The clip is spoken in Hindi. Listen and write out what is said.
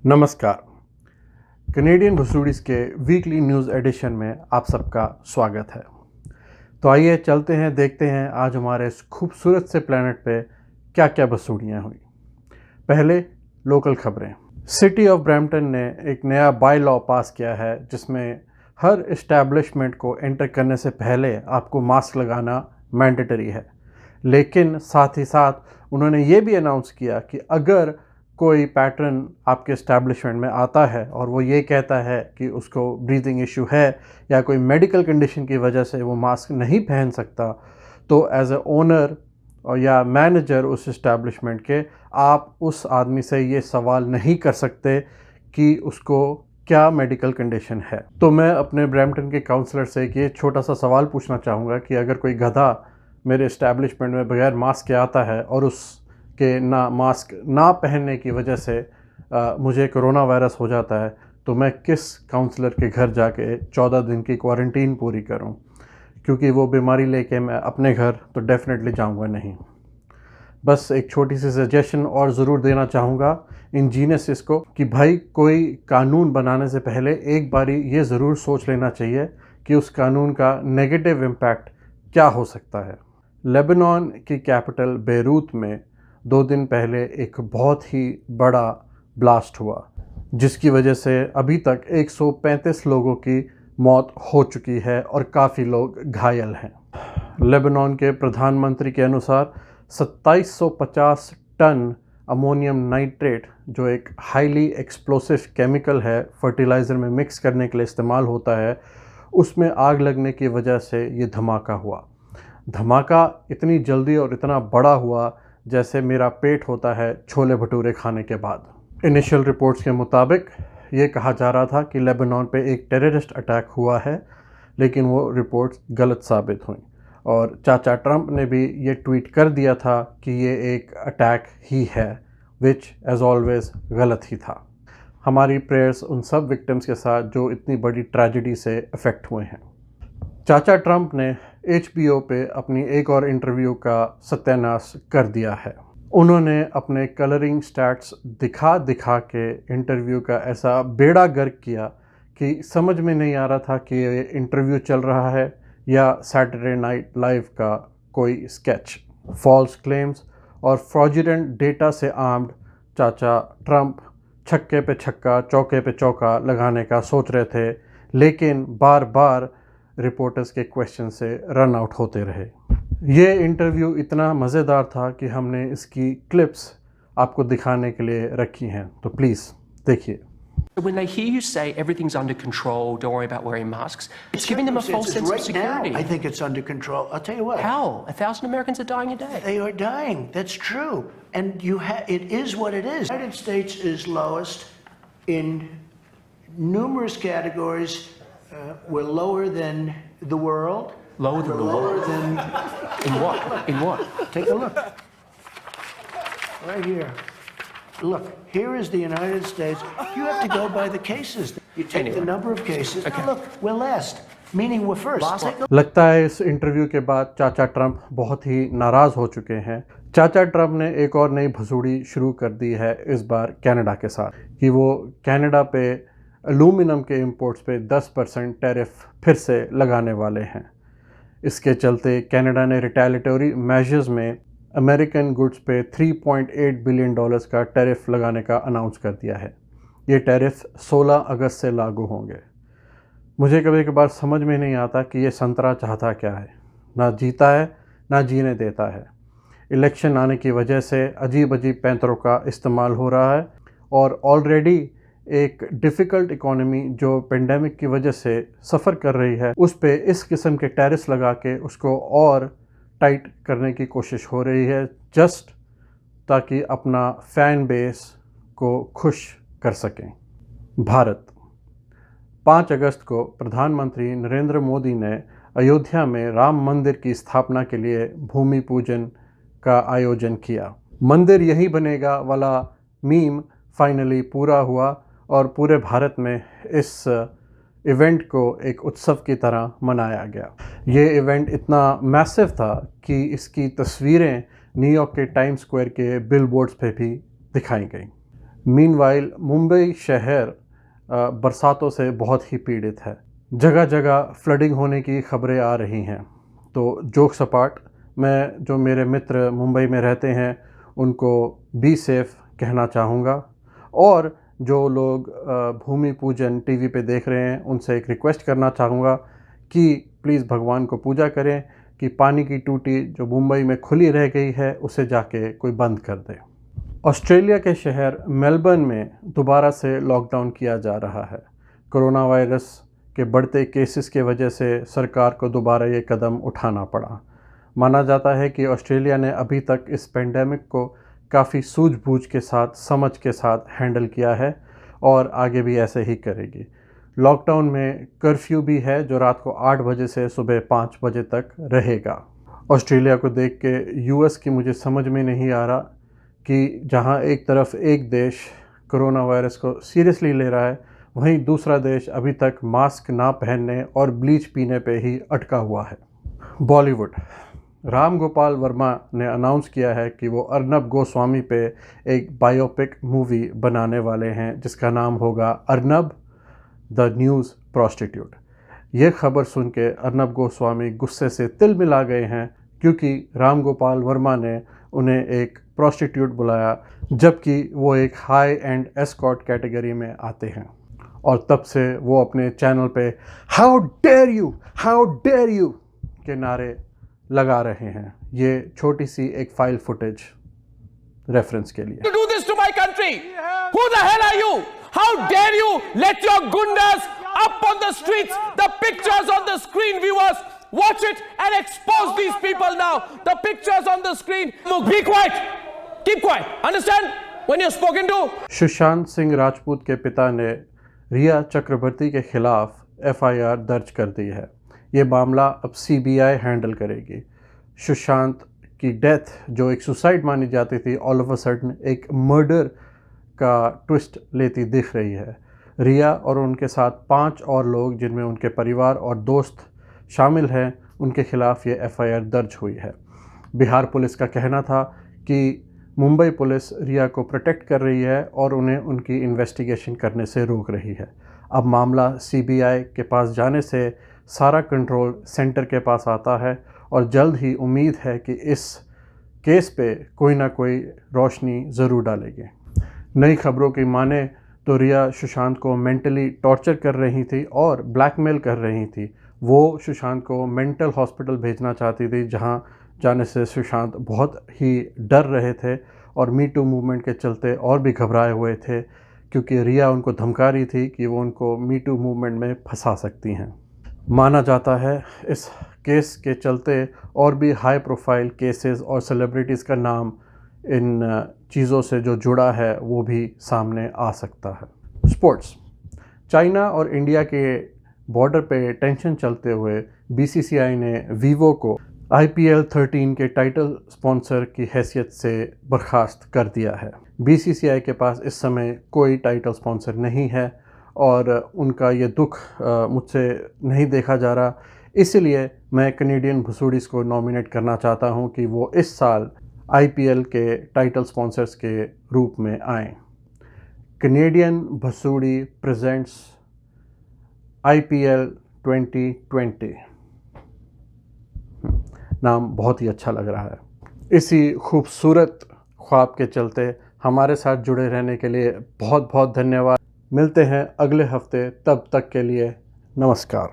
नमस्कार। कैनेडियन भसूड़ीज़ के वीकली न्यूज़ एडिशन में आप सबका स्वागत है। तो आइए चलते हैं, देखते हैं आज हमारे इस खूबसूरत से प्लेनेट पे क्या क्या भसूड़ियाँ हुई। पहले लोकल खबरें। सिटी ऑफ ब्रैम्पटन ने एक नया बाय लॉ पास किया है जिसमें हर इस्टेब्लिशमेंट को एंटर करने से पहले आपको मास्क लगाना मैंडेटरी है। लेकिन साथ ही साथ उन्होंने ये भी अनाउंस किया कि अगर कोई पैटर्न आपके इस्टेब्लिशमेंट में आता है और वो ये कहता है कि उसको ब्रीदिंग इशू है या कोई मेडिकल कंडीशन की वजह से वो मास्क नहीं पहन सकता, तो एज ए ओनर और या मैनेजर उस इस्टेब्लिशमेंट के आप उस आदमी से ये सवाल नहीं कर सकते कि उसको क्या मेडिकल कंडीशन है। तो मैं अपने ब्रैम्पटन के काउंसलर से ये छोटा सा सवाल पूछना चाहूँगा कि अगर कोई गधा मेरे इस्टेब्लिशमेंट में बगैर मास्क के आता है और उसके मास्क ना पहनने की वजह से मुझे कोरोना वायरस हो जाता है, तो मैं किस काउंसलर के घर जाके 14 दिन की क्वारंटीन पूरी करूं? क्योंकि वो बीमारी लेके मैं अपने घर तो डेफिनेटली जाऊंगा नहीं। बस एक छोटी सी सजेशन और ज़रूर देना चाहूँगा इन जीनियस को कि भाई कोई कानून बनाने से पहले एक बारी ये ज़रूर सोच लेना चाहिए कि उस कानून का नेगेटिव इम्पैक्ट क्या हो सकता है। लेबनान की कैपिटल बेरूत में 2 दिन पहले एक बहुत ही बड़ा ब्लास्ट हुआ जिसकी वजह से अभी तक 135 लोगों की मौत हो चुकी है और काफ़ी लोग घायल हैं। लेबनान के प्रधानमंत्री के अनुसार 2750 टन अमोनियम नाइट्रेट, जो एक हाईली एक्सप्लोसिव केमिकल है, फर्टिलाइज़र में मिक्स करने के लिए इस्तेमाल होता है, उसमें आग लगने की वजह से ये धमाका हुआ। धमाका इतनी जल्दी और इतना बड़ा हुआ जैसे मेरा पेट होता है छोले भटूरे खाने के बाद। इनिशियल रिपोर्ट्स के मुताबिक ये कहा जा रहा था कि लेबनान पे एक टेररिस्ट अटैक हुआ है, लेकिन वो रिपोर्ट्स गलत साबित हुई और चाचा ट्रंप ने भी ये ट्वीट कर दिया था कि ये एक अटैक ही है, विच एज़ ऑलवेज़ गलत ही था। हमारी प्रेयर्स उन सब विक्टिम्स के साथ जो इतनी बड़ी ट्रेजेडी से अफेक्ट हुए हैं। चाचा ट्रंप ने HBO पे अपनी एक और इंटरव्यू का सत्यानाश कर दिया है। उन्होंने अपने कलरिंग स्टैट्स दिखा दिखा के इंटरव्यू का ऐसा बेड़ा गर्क किया कि समझ में नहीं आ रहा था कि ये इंटरव्यू चल रहा है या सैटरडे नाइट लाइव का कोई स्केच। फॉल्स क्लेम्स और फ्रॉडुलेंट डेटा से आर्म्ड चाचा ट्रंप छक्के पे छक्का, चौके पे चौका लगाने का सोच रहे थे, लेकिन बार बार रिपोर्टर्स के क्वेश्चन से रन आउट होते रहे। ये इंटरव्यू इतना मज़ेदार था कि हमने इसकी क्लिप्स आपको दिखाने के लिए रखी हैं, तो प्लीज़ देखिए। When they hear you say everything's under control, don't worry about wearing masks, it's giving them a false sense of security. Right now, I think it's under control. I'll tell you what. How? 1,000 Americans are dying a day. They are dying. That's true. And it is what it is. The United States is lowest in numerous categories. We're lower than the world. Lower than the Lower world? than... In what? In what? Take a look. Right here. Look, here is the United States. You have to go by the cases. You take the number of cases. Okay. Now look, we're last, meaning we're first. लगता है इस इंटरव्यू के बाद चाचा ट्रंप बहुत ही नाराज़ हो चुके हैं। चाचा ट्रंप ने एक और नई भसूड़ी शुरू कर दी है, इस बार कनाडा के साथ, कि वो कनाडा पे एल्यूमिनियम के इंपोर्ट्स पे 10% टैरिफ फिर से लगाने वाले हैं। इसके चलते कनाडा ने रिटेलिटरी मेजर्स में अमेरिकन गुड्स पे $3.8 बिलियन का टैरिफ लगाने का अनाउंस कर दिया है। ये टैरिफ 16 अगस्त से लागू होंगे। मुझे कभी कभार समझ में नहीं आता कि ये संतरा चाहता क्या है, ना जीता है ना जीने देता है। इलेक्शन आने की वजह से अजीब अजीब पैंतरों का इस्तेमाल हो रहा है और ऑलरेडी एक डिफ़िकल्ट इकोनॉमी जो पेंडेमिक की वजह से सफ़र कर रही है, उस पे इस किस्म के टैरिफ्स लगा के उसको और टाइट करने की कोशिश हो रही है, जस्ट ताकि अपना फ़ैन बेस को खुश कर सकें। भारत 5 अगस्त को प्रधानमंत्री नरेंद्र मोदी ने अयोध्या में राम मंदिर की स्थापना के लिए भूमि पूजन का आयोजन किया। मंदिर यही बनेगा वाला मीम फाइनली पूरा हुआ और पूरे भारत में इस इवेंट को एक उत्सव की तरह मनाया गया। ये इवेंट इतना मैसिव था कि इसकी तस्वीरें न्यूयॉर्क के टाइम्स स्क्वायर के बिलबोर्ड्स पे भी दिखाई गई। मीनवाइल मुंबई शहर बरसातों से बहुत ही पीड़ित है। जगह जगह फ्लडिंग होने की खबरें आ रही हैं। तो जोक सपाट, मैं जो मेरे मित्र मुंबई में रहते हैं उनको बी सेफ कहना चाहूँगा, और जो लोग भूमि पूजन टीवी पे देख रहे हैं उनसे एक रिक्वेस्ट करना चाहूँगा कि प्लीज़ भगवान को पूजा करें कि पानी की टूटी जो मुंबई में खुली रह गई है उसे जाके कोई बंद कर दे। ऑस्ट्रेलिया के शहर मेलबर्न में दोबारा से लॉकडाउन किया जा रहा है। कोरोना वायरस के बढ़ते केसेस के वजह से सरकार को दोबारा ये कदम उठाना पड़ा। माना जाता है कि ऑस्ट्रेलिया ने अभी तक इस पेंडेमिक को काफ़ी सूझबूझ के साथ, समझ के साथ हैंडल किया है और आगे भी ऐसे ही करेगी। लॉकडाउन में कर्फ्यू भी है जो रात को 8 बजे से सुबह 5 बजे तक रहेगा। ऑस्ट्रेलिया को देख के यूएस की मुझे समझ में नहीं आ रहा कि जहां एक तरफ एक देश कोरोना वायरस को सीरियसली ले रहा है, वहीं दूसरा देश अभी तक मास्क ना पहनने और ब्लीच पीने पे ही अटका हुआ है। बॉलीवुड, राम गोपाल वर्मा ने अनाउंस किया है कि वो अर्नब गोस्वामी पे एक बायोपिक मूवी बनाने वाले हैं जिसका नाम होगा अर्नब द न्यूज़ प्रोस्टिट्यूट। ये खबर सुन के अर्नब गोस्वामी गुस्से से तिल मिला गए हैं क्योंकि राम गोपाल वर्मा ने उन्हें एक प्रोस्टिट्यूट बुलाया, जबकि वो एक हाई एंड एस्कॉर्ट कैटेगरी में आते हैं। और तब से वो अपने चैनल पे हाउ डेयर यू के नारे लगा रहे हैं। ये छोटी सी एक फाइल फुटेज रेफरेंस के लिए। To do this to my country? Who the hell are you? How dare you let your gundas up on the streets? The pictures on the screen, viewers, watch it and expose these people now. The pictures on the screen. Be quiet. Keep quiet. Understand? When you're spoken to. Sushant Singh Rajput के पिता ने रिया चक्रवर्ती के खिलाफ एफआईआर दर्ज कर दी है। ये मामला अब सीबीआई हैंडल करेगी। सुशांत की डेथ जो एक सुसाइड मानी जाती थी, ऑल ऑफ अ सडन एक मर्डर का ट्विस्ट लेती दिख रही है। रिया और उनके साथ 5 और लोग जिनमें उनके परिवार और दोस्त शामिल हैं, उनके खिलाफ ये एफआईआर दर्ज हुई है। बिहार पुलिस का कहना था कि मुंबई पुलिस रिया को प्रोटेक्ट कर रही है और उन्हें उनकी इन्वेस्टिगेशन करने से रोक रही है। अब मामला सीबीआई के पास जाने से सारा कंट्रोल सेंटर के पास आता है और जल्द ही उम्मीद है कि इस केस पे कोई ना कोई रोशनी ज़रूर डालेगी। नई खबरों की माने तो रिया सुशांत को मेंटली टॉर्चर कर रही थी और ब्लैकमेल कर रही थी। वो सुशांत को मेंटल हॉस्पिटल भेजना चाहती थी, जहां जाने से सुशांत बहुत ही डर रहे थे और मी टू मूवमेंट के चलते और भी घबराए हुए थे, क्योंकि रिया उनको धमका रही थी कि वो उनको मी टू मूवमेंट में फंसा सकती हैं। माना जाता है इस केस के चलते और भी हाई प्रोफाइल केसेस और सेलिब्रिटीज़ का नाम इन चीज़ों से जो जुड़ा है वो भी सामने आ सकता है। स्पोर्ट्स, चाइना और इंडिया के बॉर्डर पे टेंशन चलते हुए बीसीसीआई ने वीवो को IPL 13 के टाइटल स्पॉन्सर की हैसियत से बर्खास्त कर दिया है। बीसीसीआई के पास इस समय कोई टाइटल स्पॉन्सर नहीं है और उनका ये दुख मुझसे नहीं देखा जा रहा। इसलिए मैं कनेडियन भसूड़ीज़ को नॉमिनेट करना चाहता हूं कि वो इस साल IPL के टाइटल स्पॉन्सर्स के रूप में आएँ। कनेडियन भसूड़ी प्रेजेंट्स IPL 2020। नाम बहुत ही अच्छा लग रहा है। इसी खूबसूरत ख्वाब के चलते हमारे साथ जुड़े रहने के लिए बहुत बहुत धन्यवाद। मिलते हैं अगले हफ्ते, तब तक के लिए नमस्कार।